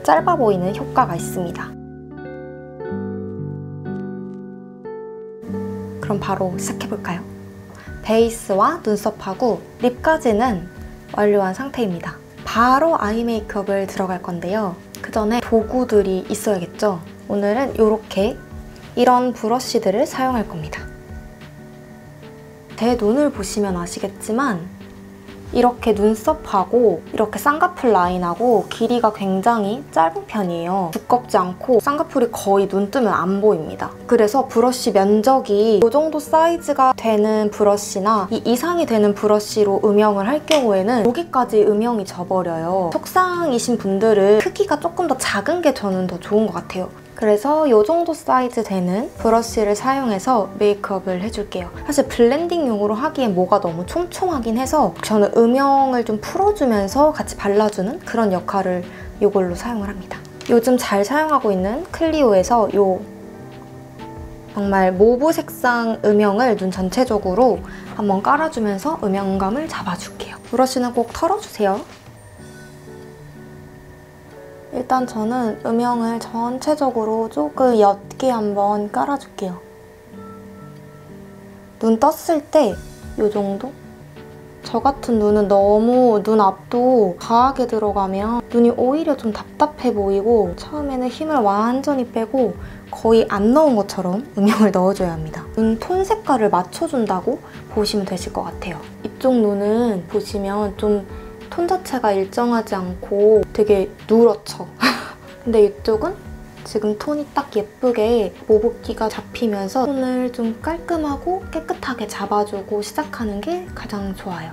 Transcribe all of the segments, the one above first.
짧아 보이는 효과가 있습니다. 그럼 바로 시작해볼까요? 베이스와 눈썹하고 립까지는 완료한 상태입니다. 바로 아이 메이크업을 들어갈 건데요. 그 전에 도구들이 있어야겠죠? 오늘은 이런 브러쉬들을 사용할 겁니다. 제 눈을 보시면 아시겠지만 이렇게 눈썹하고 이렇게 쌍꺼풀 라인하고 길이가 굉장히 짧은 편이에요. 두껍지 않고 쌍꺼풀이 거의 눈 뜨면 안 보입니다. 그래서 브러쉬 면적이 이 정도 사이즈가 되는 브러쉬나 이 이상이 되는 브러쉬로 음영을 할 경우에는 여기까지 음영이 져버려요. 속상이신 분들은 크기가 조금 더 작은 게 저는 더 좋은 것 같아요. 그래서 이 정도 사이즈 되는 브러쉬를 사용해서 메이크업을 해줄게요. 사실 블렌딩용으로 하기엔 뭐가 너무 촘촘하긴 해서 저는 음영을 좀 풀어주면서 같이 발라주는 그런 역할을 이걸로 사용을 합니다. 요즘 잘 사용하고 있는 클리오에서 정말 모브 색상 음영을 눈 전체적으로 한번 깔아주면서 음영감을 잡아줄게요. 브러쉬는 꼭 털어주세요. 일단 저는 음영을 전체적으로 조금 옅게 한번 깔아줄게요. 눈 떴을 때 이 정도? 저 같은 눈은 너무 눈 앞도 과하게 들어가면 눈이 오히려 좀 답답해 보이고 처음에는 힘을 완전히 빼고 거의 안 넣은 것처럼 음영을 넣어줘야 합니다. 눈 톤 색깔을 맞춰준다고 보시면 되실 것 같아요. 이쪽 눈은 보시면 좀 톤 자체가 일정하지 않고 되게 누렇죠. 근데 이쪽은 지금 톤이 딱 예쁘게 모브기가 잡히면서 톤을 좀 깔끔하고 깨끗하게 잡아주고 시작하는 게 가장 좋아요.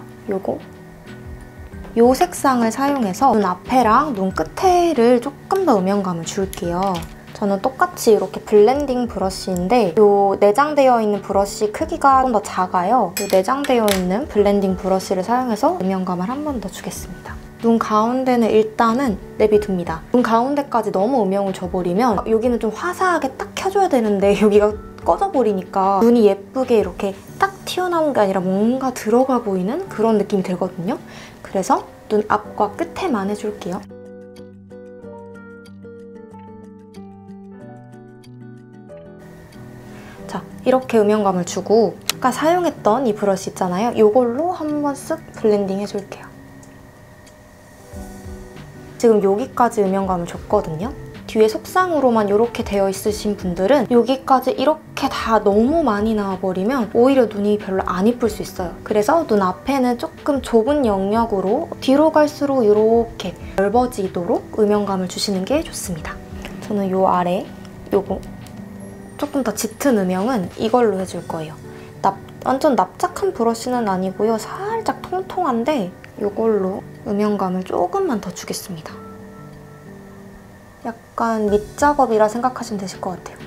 요 색상을 사용해서 눈 앞에랑 눈 끝에를 조금 더 음영감을 줄게요. 저는 똑같이 이렇게 블렌딩 브러쉬인데 이 내장되어 있는 브러쉬 크기가 좀 더 작아요. 이 내장되어 있는 블렌딩 브러쉬를 사용해서 음영감을 한 번 더 주겠습니다. 눈 가운데는 일단은 내비둡니다. 눈 가운데까지 너무 음영을 줘버리면 여기는 좀 화사하게 딱 켜줘야 되는데 여기가 꺼져버리니까 눈이 예쁘게 이렇게 딱 튀어나온 게 아니라 뭔가 들어가 보이는 그런 느낌이 들거든요. 그래서 눈 앞과 끝에만 해줄게요. 자, 이렇게 음영감을 주고 아까 사용했던 이 브러쉬 있잖아요. 이걸로 한번 쓱 블렌딩 해줄게요. 지금 여기까지 음영감을 줬거든요. 뒤에 속상으로만 이렇게 되어 있으신 분들은 여기까지 이렇게 다 너무 많이 나와버리면 오히려 눈이 별로 안 이쁠 수 있어요. 그래서 눈 앞에는 조금 좁은 영역으로 뒤로 갈수록 이렇게 넓어지도록 음영감을 주시는 게 좋습니다. 저는 요 아래 요거 조금 더 짙은 음영은 이걸로 해줄 거예요. 완전 납작한 브러쉬는 아니고요. 살짝 통통한데 이걸로 음영감을 조금만 더 주겠습니다. 약간 밑작업이라 생각하시면 되실 것 같아요.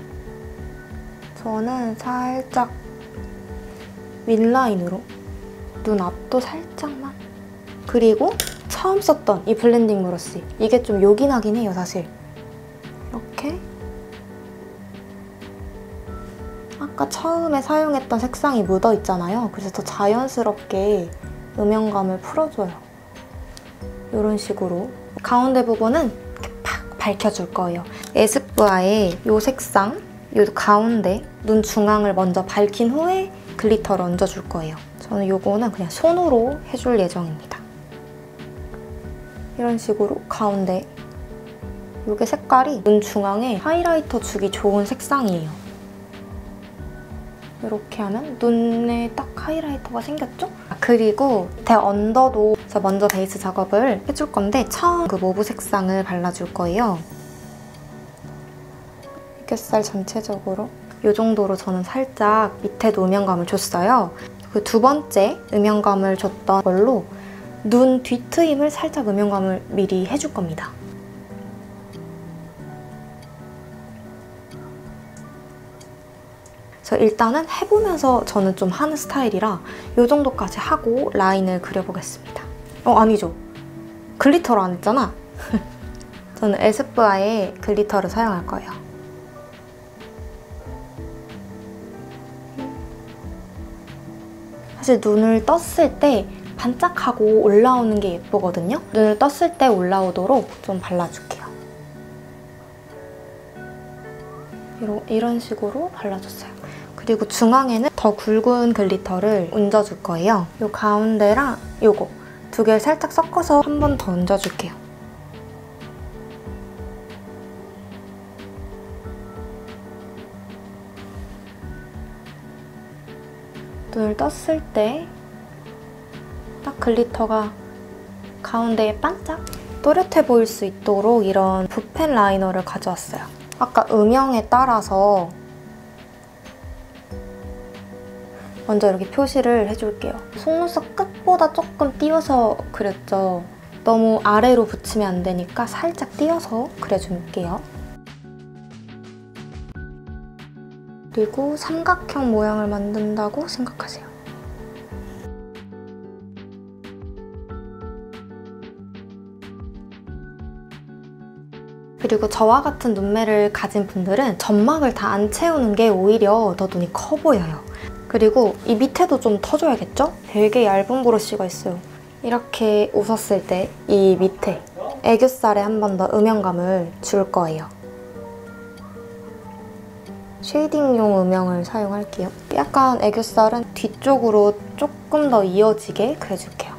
저는 살짝 윗라인으로 눈 앞도 살짝만. 그리고 처음 썼던 이 블렌딩 브러쉬. 이게 좀 요긴하긴 해요, 사실. 이렇게. 아까 처음에 사용했던 색상이 묻어있잖아요. 그래서 더 자연스럽게 음영감을 풀어줘요. 이런 식으로. 가운데 부분은 이렇게 팍 밝혀줄 거예요. 에스쁘아의 이 색상, 이 가운데 눈 중앙을 먼저 밝힌 후에 글리터를 얹어줄 거예요. 저는 이거는 그냥 손으로 해줄 예정입니다. 이런 식으로 가운데. 이게 색깔이 눈 중앙에 하이라이터 주기 좋은 색상이에요. 이렇게 하면 눈에 딱 하이라이터가 생겼죠? 그리고 밑에 언더도 먼저 베이스 작업을 해줄 건데 처음 그 모브 색상을 발라줄 거예요. 애교살 전체적으로 이 정도로 저는 살짝 밑에도 음영감을 줬어요. 그 두 번째 음영감을 줬던 걸로 눈 뒤트임을 살짝 음영감을 미리 해줄 겁니다. 그래서 일단은 해보면서 저는 좀 하는 스타일이라 이 정도까지 하고 라인을 그려보겠습니다. 아니죠. 글리터로 안 했잖아. 저는 에스쁘아의 글리터를 사용할 거예요. 사실 눈을 떴을 때 반짝하고 올라오는 게 예쁘거든요. 눈을 떴을 때 올라오도록 좀 발라줄게요. 이런 식으로 발라줬어요. 그리고 중앙에는 더 굵은 글리터를 얹어줄 거예요. 이 가운데랑 요거 두 개를 살짝 섞어서 한 번 더 얹어줄게요. 눈을 떴을 때 딱 글리터가 가운데에 반짝 또렷해 보일 수 있도록 이런 붓펜 라이너를 가져왔어요. 아까 음영에 따라서 먼저 이렇게 표시를 해줄게요. 속눈썹 끝보다 조금 띄워서 그렸죠. 너무 아래로 붙이면 안 되니까 살짝 띄워서 그려줄게요. 그리고 삼각형 모양을 만든다고 생각하세요. 그리고 저와 같은 눈매를 가진 분들은 점막을 다 안 채우는 게 오히려 더 눈이 커 보여요. 그리고 이 밑에도 좀 터줘야겠죠? 되게 얇은 브러쉬가 있어요. 이렇게 웃었을 때 이 밑에 애교살에 한 번 더 음영감을 줄 거예요. 쉐이딩용 음영을 사용할게요. 약간 애교살은 뒤쪽으로 조금 더 이어지게 그려줄게요.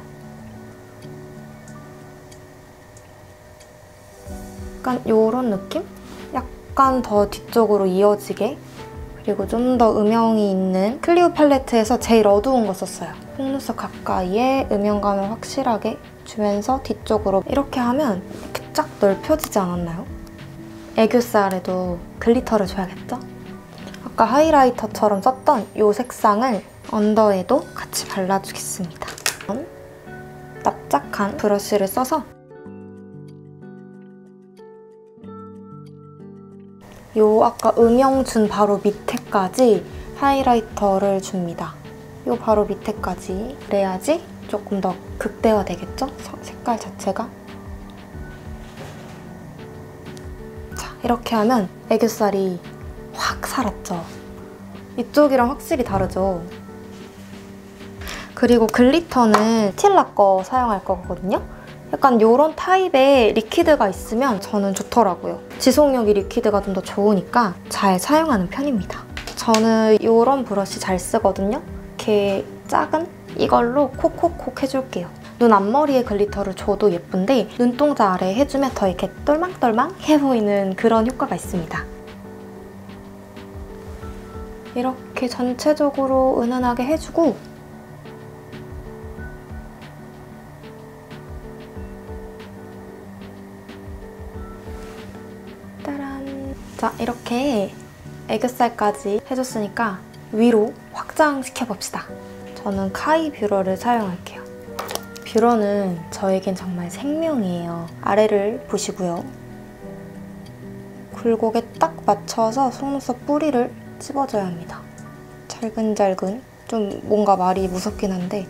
약간 요런 느낌? 약간 더 뒤쪽으로 이어지게, 그리고 좀 더 음영이 있는 클리오 팔레트에서 제일 어두운 거 썼어요. 속눈썹 가까이에 음영감을 확실하게 주면서 뒤쪽으로 이렇게 하면 이렇게 쫙 넓혀지지 않았나요? 애교살에도 글리터를 줘야겠죠? 아까 하이라이터처럼 썼던 이 색상을 언더에도 같이 발라주겠습니다. 납작한 브러쉬를 써서 요 아까 음영 준 바로 밑에까지 하이라이터를 줍니다. 요 바로 밑에까지. 그래야지 조금 더 극대화 되겠죠? 색깔 자체가. 자, 이렇게 하면 애교살이 확 살았죠? 이쪽이랑 확실히 다르죠? 그리고 글리터는 스틸라 거 사용할 거거든요? 약간 이런 타입의 리퀴드가 있으면 저는 좋더라고요. 지속력이 리퀴드가 좀 더 좋으니까 잘 사용하는 편입니다. 저는 이런 브러쉬 잘 쓰거든요. 이렇게 작은 이걸로 콕콕콕 해줄게요. 눈 앞머리에 글리터를 줘도 예쁜데 눈동자 아래에 해주면 더 이렇게 똘망똘망해 보이는 그런 효과가 있습니다. 이렇게 전체적으로 은은하게 해주고 자, 이렇게 애교살까지 해줬으니까 위로 확장시켜봅시다. 저는 카이 뷰러를 사용할게요. 뷰러는 저에겐 정말 생명이에요. 아래를 보시고요. 굴곡에 딱 맞춰서 속눈썹 뿌리를 찝어줘야 합니다. 잘근잘근, 좀 뭔가 말이 무섭긴 한데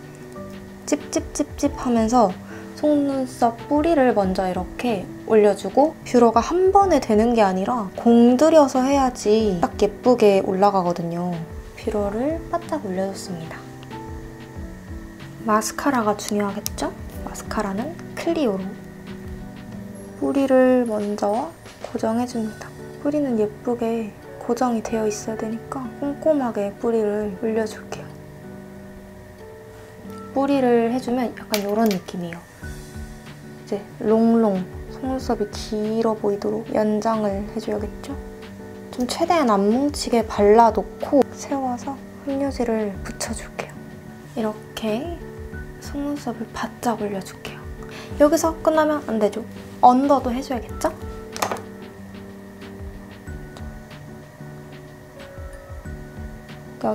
찝찝찝찝 하면서 속눈썹 뿌리를 먼저 이렇게 올려주고 뷰러가 한 번에 되는 게 아니라 공들여서 해야지 딱 예쁘게 올라가거든요. 뷰러를 바짝 올려줬습니다. 마스카라가 중요하겠죠? 마스카라는 클리오로 뿌리를 먼저 고정해줍니다. 뿌리는 예쁘게 고정이 되어 있어야 되니까 꼼꼼하게 뿌리를 올려줄게요. 뿌리를 해주면 약간 이런 느낌이에요. 이제 롱롱 속눈썹이 길어 보이도록 연장을 해줘야겠죠? 좀 최대한 안 뭉치게 발라놓고 세워서 흡유질을 붙여줄게요. 이렇게 속눈썹을 바짝 올려줄게요. 여기서 끝나면 안 되죠? 언더도 해줘야겠죠?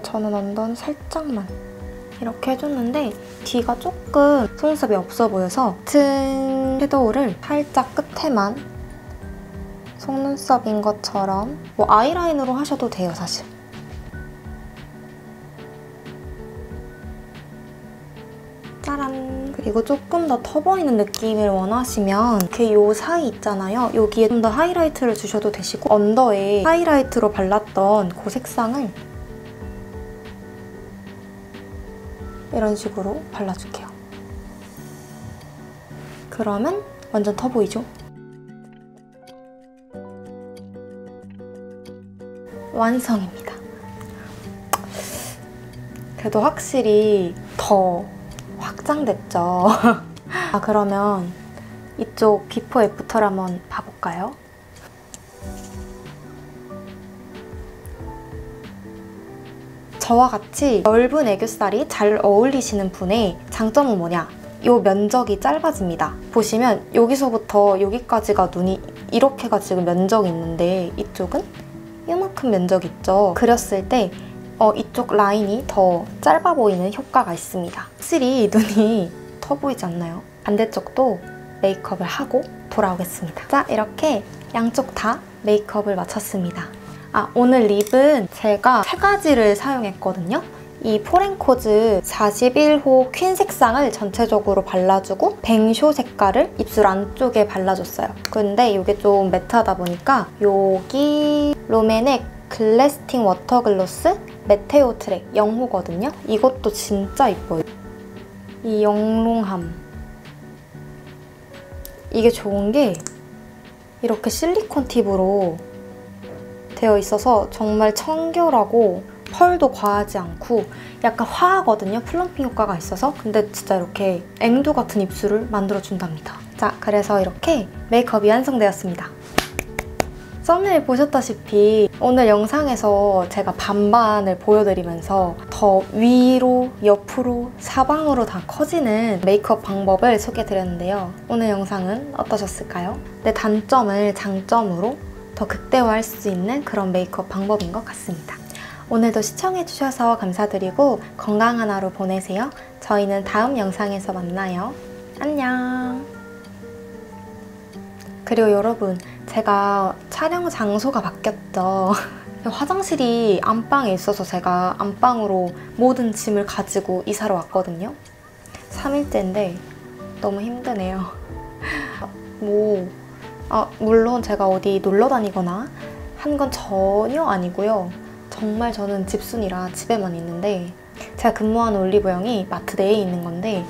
저는 언더는 살짝만 이렇게 해줬는데 뒤가 조금 속눈썹이 없어 보여서 같은 섀도우를 살짝 끝에만 속눈썹인 것처럼 뭐 아이라인으로 하셔도 돼요, 사실. 짜란! 그리고 조금 더 터 보이는 느낌을 원하시면 이렇게 요 사이 있잖아요. 여기에 좀 더 하이라이트를 주셔도 되시고 언더에 하이라이트로 발랐던 그 색상을 이런 식으로 발라줄게요. 그러면 완전 터 보이죠? 완성입니다. 그래도 확실히 더 확장됐죠. 그러면 이쪽 비포 애프터를 한번 봐볼까요? 저와 같이 넓은 애교살이 잘 어울리시는 분의 장점은 뭐냐? 이 면적이 짧아집니다. 보시면 여기서부터 여기까지가 눈이 이렇게가 지금 면적이 있는데 이쪽은 이만큼 면적 있죠? 그렸을 때 이쪽 라인이 더 짧아 보이는 효과가 있습니다. 확실히 눈이 커 보이지 않나요? 반대쪽도 메이크업을 하고 돌아오겠습니다. 자, 이렇게 양쪽 다 메이크업을 마쳤습니다. 오늘 립은 제가 3가지를 사용했거든요. 이 포렌코즈 41호 퀸 색상을 전체적으로 발라주고 뱅쇼 색깔을 입술 안쪽에 발라줬어요. 근데 이게 좀 매트하다 보니까 여기 롬앤의 글래스팅 워터글로스 메테오 트랙 0호거든요. 이것도 진짜 이뻐요. 이 영롱함. 이게 좋은 게 이렇게 실리콘 팁으로 되어 있어서 정말 청결하고 펄도 과하지 않고 약간 화하거든요. 플럼핑 효과가 있어서. 근데 진짜 이렇게 앵두 같은 입술을 만들어준답니다. 자, 그래서 이렇게 메이크업이 완성되었습니다. 썸네일 보셨다시피 오늘 영상에서 제가 반반을 보여드리면서 더 위로, 옆으로, 사방으로 다 커지는 메이크업 방법을 소개해드렸는데요. 오늘 영상은 어떠셨을까요? 내 단점을 장점으로 더 극대화할 수 있는 그런 메이크업 방법인 것 같습니다. 오늘도 시청해주셔서 감사드리고 건강한 하루 보내세요. 저희는 다음 영상에서 만나요. 안녕! 그리고 여러분, 제가 촬영 장소가 바뀌었죠. 화장실이 안방에 있어서 제가 안방으로 모든 짐을 가지고 이사를 왔거든요. 3일째인데 너무 힘드네요. 물론 제가 어디 놀러 다니거나 한 건 전혀 아니고요. 정말 저는 집순이라 집에만 있는데 제가 근무하는 올리브영이 마트 내에 있는 건데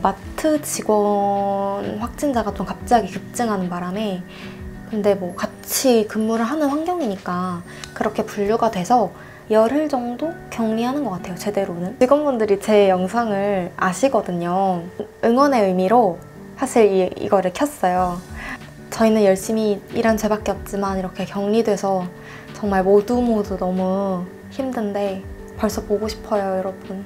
마트 직원 확진자가 좀 갑자기 급증하는 바람에 근데 뭐 같이 근무를 하는 환경이니까 그렇게 분류가 돼서 열흘 정도 격리하는 것 같아요, 제대로는. 직원분들이 제 영상을 아시거든요. 응원의 의미로 사실 이거를 켰어요. 저희는 열심히 일한 죄밖에 없지만 이렇게 격리돼서 정말 모두 너무 힘든데 벌써 보고 싶어요, 여러분.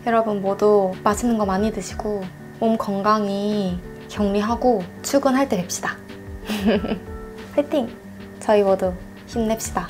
여러분 모두 맛있는 거 많이 드시고 몸 건강히 격리하고 출근할 때 뵙시다. 화이팅! 저희 모두 힘냅시다.